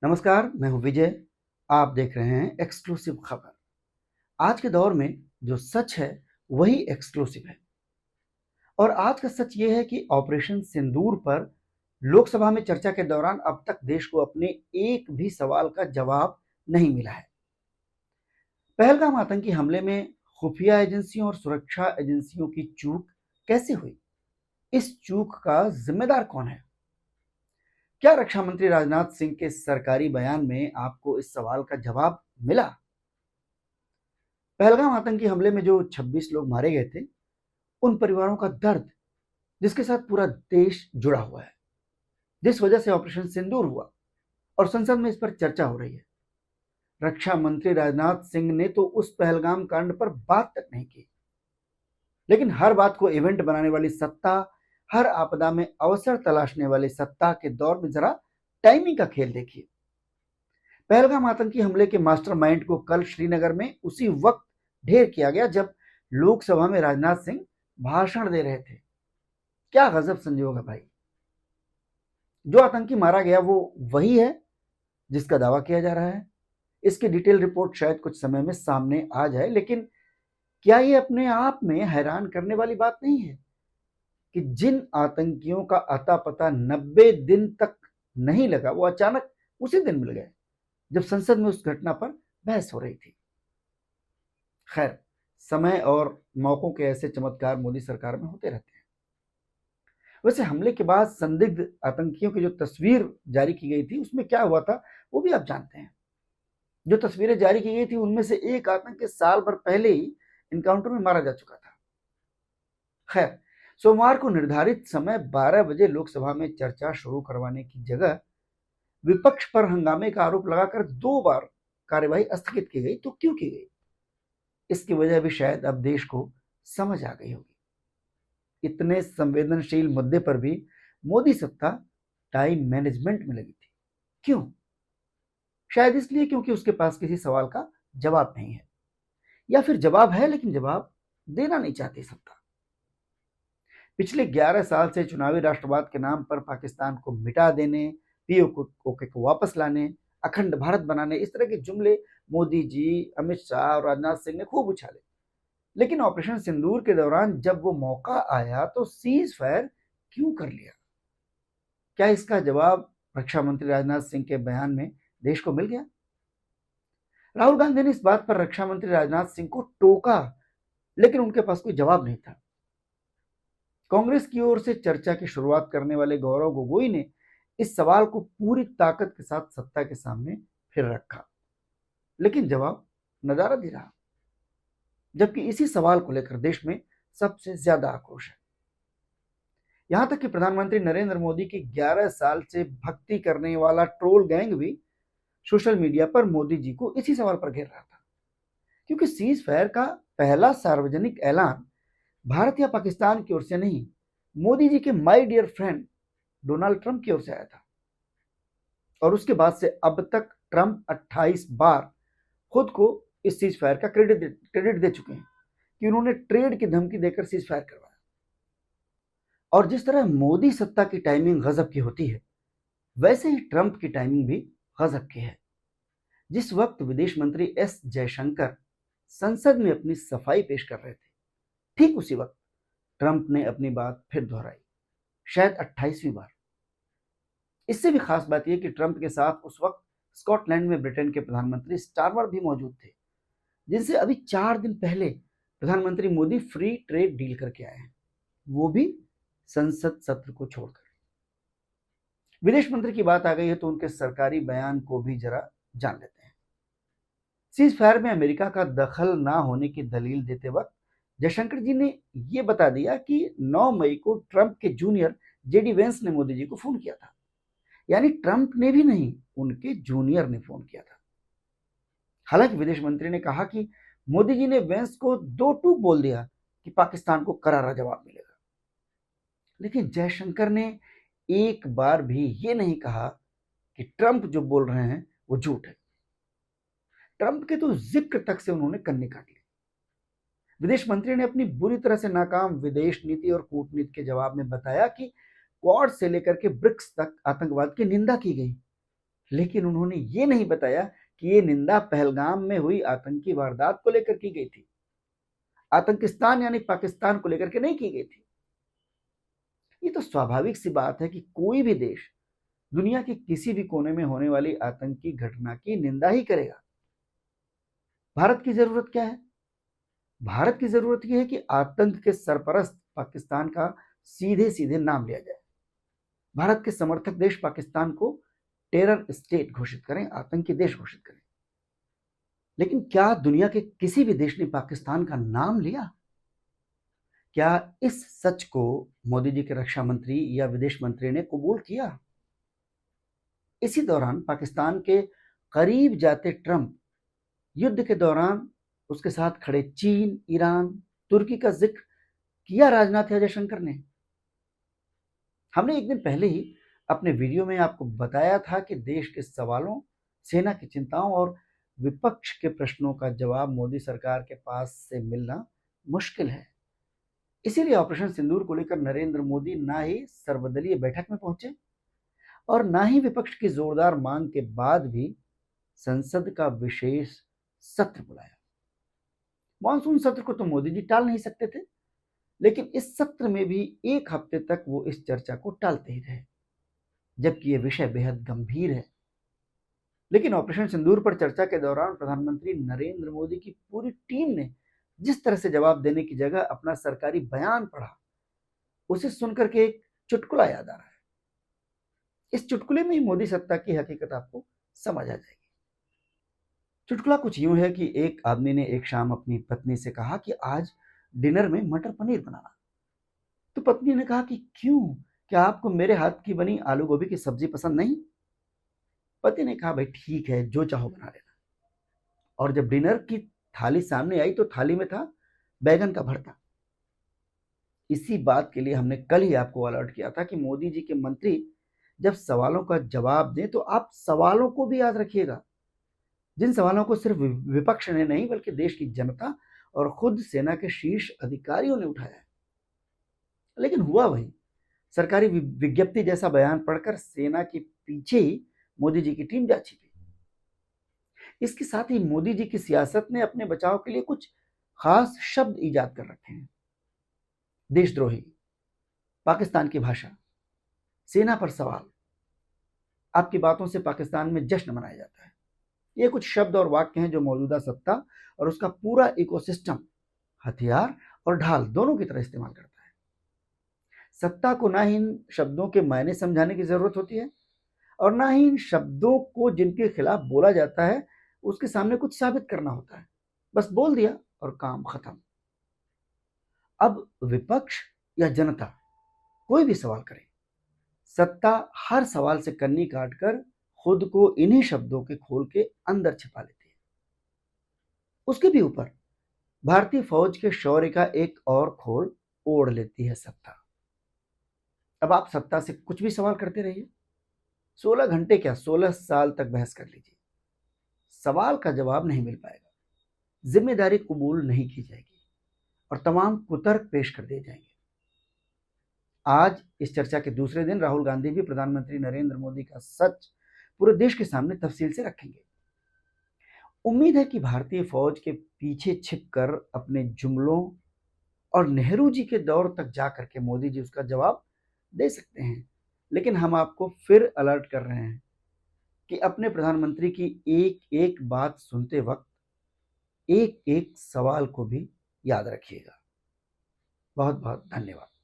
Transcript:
नमस्कार, मैं हूं विजय। आप देख रहे हैं एक्सक्लूसिव खबर। आज के दौर में जो सच है वही एक्सक्लूसिव है। और आज का सच ये है कि ऑपरेशन सिंदूर पर लोकसभा में चर्चा के दौरान अब तक देश को अपने एक भी सवाल का जवाब नहीं मिला है। पहलगाम आतंकी हमले में खुफिया एजेंसियों और सुरक्षा एजेंसियों की चूक कैसे हुई? इस चूक का जिम्मेदार कौन है? क्या रक्षा मंत्री राजनाथ सिंह के सरकारी बयान में आपको इस सवाल का जवाब मिला? पहलगाम आतंकी हमले में जो 26 लोग मारे गए थे, उन परिवारों का दर्द जिसके साथ पूरा देश जुड़ा हुआ है, जिस वजह से ऑपरेशन सिंदूर हुआ और संसद में इस पर चर्चा हो रही है। रक्षा मंत्री राजनाथ सिंह ने तो उस पहलगाम कांड पर बात तक नहीं की। लेकिन हर बात को इवेंट बनाने वाली सत्ता, हर आपदा में अवसर तलाशने वाली सत्ता के दौर में जरा टाइमिंग का खेल देखिए। पहलगाम आतंकी हमले के मास्टरमाइंड को कल श्रीनगर में उसी वक्त ढेर किया गया जब लोकसभा में राजनाथ सिंह भाषण दे रहे थे। क्या गजब संजोग है भाई। जो आतंकी मारा गया वो वही है जिसका दावा किया जा रहा है। इसकी डिटेल रिपोर्ट शायद कुछ समय में सामने आ जाए, लेकिन क्या ये अपने आप में हैरान करने वाली बात नहीं है कि जिन आतंकियों का अता पता 90 दिन तक नहीं लगा, वो अचानक उसी दिन मिल गए जब संसद में उस घटना पर बहस हो रही थी। खैर, समय और मौकों के ऐसे चमत्कार मोदी सरकार में होते रहते हैं। वैसे हमले के बाद संदिग्ध आतंकियों की जो तस्वीर जारी की गई थी, उसमें क्या हुआ था वो भी आप जानते हैं। जो तस्वीरें जारी की गई थी उनमें से एक आतंकी साल भर पहले ही इनकाउंटर में मारा जा चुका था। खैर, सोमवार को निर्धारित समय 12 बजे लोकसभा में चर्चा शुरू करवाने की जगह विपक्ष पर हंगामे का आरोप लगाकर 2 बार कार्यवाही स्थगित की गई। तो क्यों की गई? इसकी वजह भी शायद अब देश को समझ आ गई होगी। इतने संवेदनशील मुद्दे पर भी मोदी सत्ता टाइम मैनेजमेंट में लगी थी। क्यों? शायद इसलिए क्योंकि उसके पास किसी सवाल का जवाब नहीं है, या फिर जवाब है लेकिन जवाब देना नहीं चाहती सत्ता। पिछले 11 साल से चुनावी राष्ट्रवाद के नाम पर पाकिस्तान को मिटा देने, पीओके को वापस लाने, अखंड भारत बनाने, इस तरह के जुमले मोदी जी, अमित शाह और राजनाथ सिंह ने खूब उछाले। लेकिन ऑपरेशन सिंदूर के दौरान जब वो मौका आया तो सीज फायर क्यों कर लिया? क्या इसका जवाब रक्षा मंत्री राजनाथ सिंह के बयान में देश को मिल गया? राहुल गांधी ने इस बात पर रक्षा मंत्री राजनाथ सिंह को टोका, लेकिन उनके पास कोई जवाब नहीं था। कांग्रेस की ओर से चर्चा की शुरुआत करने वाले गौरव गोगोई ने इस सवाल को पूरी ताकत के साथ सत्ता के सामने फिर रखा, लेकिन जवाब नजारा दे रहा। जबकि इसी सवाल को लेकर देश में सबसे ज्यादा आक्रोश है। यहां तक कि प्रधानमंत्री नरेंद्र मोदी की 11 साल से भक्ति करने वाला ट्रोल गैंग भी सोशल मीडिया पर मोदी जी को इसी सवाल पर घेर रहा था, क्योंकि सीज फायर का पहला सार्वजनिक ऐलान भारत या पाकिस्तान की ओर से नहीं, मोदी जी के my dear friend Donald Trump की ओर से आया था। और उसके बाद से अब तक ट्रंप 28 बार खुद को इस सीज फायर का क्रेडिट दे चुके हैं कि उन्होंने ट्रेड की धमकी देकर सीज फायर करवाया। और जिस तरह मोदी सत्ता की टाइमिंग गजब की होती है, वैसे ही ट्रंप की टाइमिंग भी गजब की है। जिस वक्त विदेश मंत्री एस जयशंकर संसद में अपनी सफाई पेश कर रहे थे, ठीक उसी वक्त ट्रंप ने अपनी बात फिर दोहराई, शायद 28वीं बार। इससे भी खास बात यह कि ट्रंप के साथ उस वक्त स्कॉटलैंड में ब्रिटेन के प्रधानमंत्री स्टारमर भी मौजूद थे, जिनसे अभी 4 दिन पहले प्रधानमंत्री मोदी फ्री ट्रेड डील करके आए हैं, वो भी संसद सत्र को छोड़कर। विदेश मंत्री की बात आ गई है तो उनके सरकारी बयान को भी जरा जान लेते हैं। सीज फायर में अमेरिका का दखल ना होने की दलील देते वक्त जयशंकर जी ने यह बता दिया कि 9 मई को ट्रंप के जूनियर जेडी वेंस ने मोदी जी को फोन किया था। यानी ट्रंप ने भी नहीं, उनके जूनियर ने फोन किया था। हालांकि विदेश मंत्री ने कहा कि मोदी जी ने वेंस को 2 टूक बोल दिया कि पाकिस्तान को करारा जवाब मिलेगा। लेकिन जयशंकर ने एक बार भी ये नहीं कहा कि ट्रंप जो बोल रहे हैं वो झूठ है। ट्रंप के तो जिक्र तक से उन्होंने कन्नी काट ली। विदेश मंत्री ने अपनी बुरी तरह से नाकाम विदेश नीति और कूटनीति के जवाब में बताया कि क्वाड से लेकर के ब्रिक्स तक आतंकवाद की निंदा की गई, लेकिन उन्होंने ये नहीं बताया कि ये निंदा पहलगाम में हुई आतंकी वारदात को लेकर की गई थी, आतंकिस्तान यानी पाकिस्तान को लेकर के नहीं की गई थी। ये तो स्वाभाविक सी बात है कि कोई भी देश दुनिया के किसी भी कोने में होने वाली आतंकी घटना की निंदा ही करेगा। भारत की जरूरत क्या है? भारत की जरूरत यह है कि आतंक के सरपरस्त पाकिस्तान का सीधे सीधे नाम लिया जाए। भारत के समर्थक देश पाकिस्तान को टेरर स्टेट घोषित करें, आतंकी देश घोषित करें। लेकिन क्या दुनिया के किसी भी देश ने पाकिस्तान का नाम लिया? क्या इस सच को मोदी जी के रक्षा मंत्री या विदेश मंत्री ने कबूल किया? इसी दौरान पाकिस्तान के करीब जाते ट्रंप युद्ध के दौरान उसके साथ खड़े चीन, ईरान, तुर्की का जिक्र किया राजनाथ या जयशंकर ने। हमने एक दिन पहले ही अपने वीडियो में आपको बताया था कि देश के सवालों, सेना की चिंताओं और विपक्ष के प्रश्नों का जवाब मोदी सरकार के पास से मिलना मुश्किल है। इसीलिए ऑपरेशन सिंदूर को लेकर नरेंद्र मोदी ना ही सर्वदलीय बैठक में पहुंचे और ना ही विपक्ष की जोरदार मांग के बाद भी संसद का विशेष सत्र बुलाया। मानसून सत्र को तो मोदी जी टाल नहीं सकते थे, लेकिन इस सत्र में भी एक हफ्ते तक वो इस चर्चा को टालते ही रहे, जबकि ये विषय बेहद गंभीर है। लेकिन ऑपरेशन सिंदूर पर चर्चा के दौरान प्रधानमंत्री नरेंद्र मोदी की पूरी टीम ने जिस तरह से जवाब देने की जगह अपना सरकारी बयान पढ़ा, उसे सुनकर के एक चुटकुला याद आ रहा है। इस चुटकुले में ही मोदी सत्ता की हकीकत आपको समझ आ जाएगी। चुटकुला कुछ यूं है कि एक आदमी ने एक शाम अपनी पत्नी से कहा कि आज डिनर में मटर पनीर बनाना। तो पत्नी ने कहा कि क्यों, क्या आपको मेरे हाथ की बनी आलू गोभी की सब्जी पसंद नहीं? पति ने कहा, भाई ठीक है, जो चाहो बना लेना। और जब डिनर की थाली सामने आई तो थाली में था बैगन का भरता। इसी बात के लिए हमने कल ही आपको अलर्ट किया था कि मोदी जी के मंत्री जब सवालों का जवाब दें तो आप सवालों को भी याद रखिएगा, जिन सवालों को सिर्फ विपक्ष ने नहीं बल्कि देश की जनता और खुद सेना के शीर्ष अधिकारियों ने उठाया है। लेकिन हुआ वही, सरकारी विज्ञप्ति जैसा बयान पढ़कर सेना के पीछे ही मोदी जी की टीम जा छिपी। इसके साथ ही मोदी जी की सियासत ने अपने बचाव के लिए कुछ खास शब्द ईजाद कर रखे हैं। देशद्रोही, पाकिस्तान की भाषा, सेना पर सवाल, आपकी बातों से पाकिस्तान में जश्न मनाया जाता है। ये कुछ शब्द और वाक्य हैं जो मौजूदा सत्ता और उसका पूरा इकोसिस्टम हथियार और ढाल दोनों की तरह इस्तेमाल करता है। सत्ता को ना ही इन शब्दों के मायने समझाने की जरूरत होती है और ना ही इन शब्दों को जिनके खिलाफ बोला जाता है उसके सामने कुछ साबित करना होता है। बस बोल दिया और काम खत्म। अब विपक्ष या जनता कोई भी सवाल करे, सत्ता हर सवाल से कन्नी काटकर खुद को इन्हीं शब्दों के खोल के अंदर छिपा लेती है। उसके भी ऊपर भारतीय फौज के शौर्य का एक और खोल ओढ़ लेती है सत्ता। अब आप सत्ता से कुछ भी सवाल करते रहिए, 16 घंटे क्या 16 साल तक बहस कर लीजिए, सवाल का जवाब नहीं मिल पाएगा, जिम्मेदारी कबूल नहीं की जाएगी और तमाम कुतर्क पेश कर दिए जाएंगे। आज इस चर्चा के दूसरे दिन राहुल गांधी भी प्रधानमंत्री नरेंद्र मोदी का सच पूरे देश के सामने तफसील से रखेंगे। उम्मीद है कि भारतीय फौज के पीछे छिपकर अपने जुमलों और नेहरू जी के दौर तक जाकर के मोदी जी उसका जवाब दे सकते हैं। लेकिन हम आपको फिर अलर्ट कर रहे हैं कि अपने प्रधानमंत्री की एक एक बात सुनते वक्त एक एक सवाल को भी याद रखिएगा। बहुत बहुत धन्यवाद।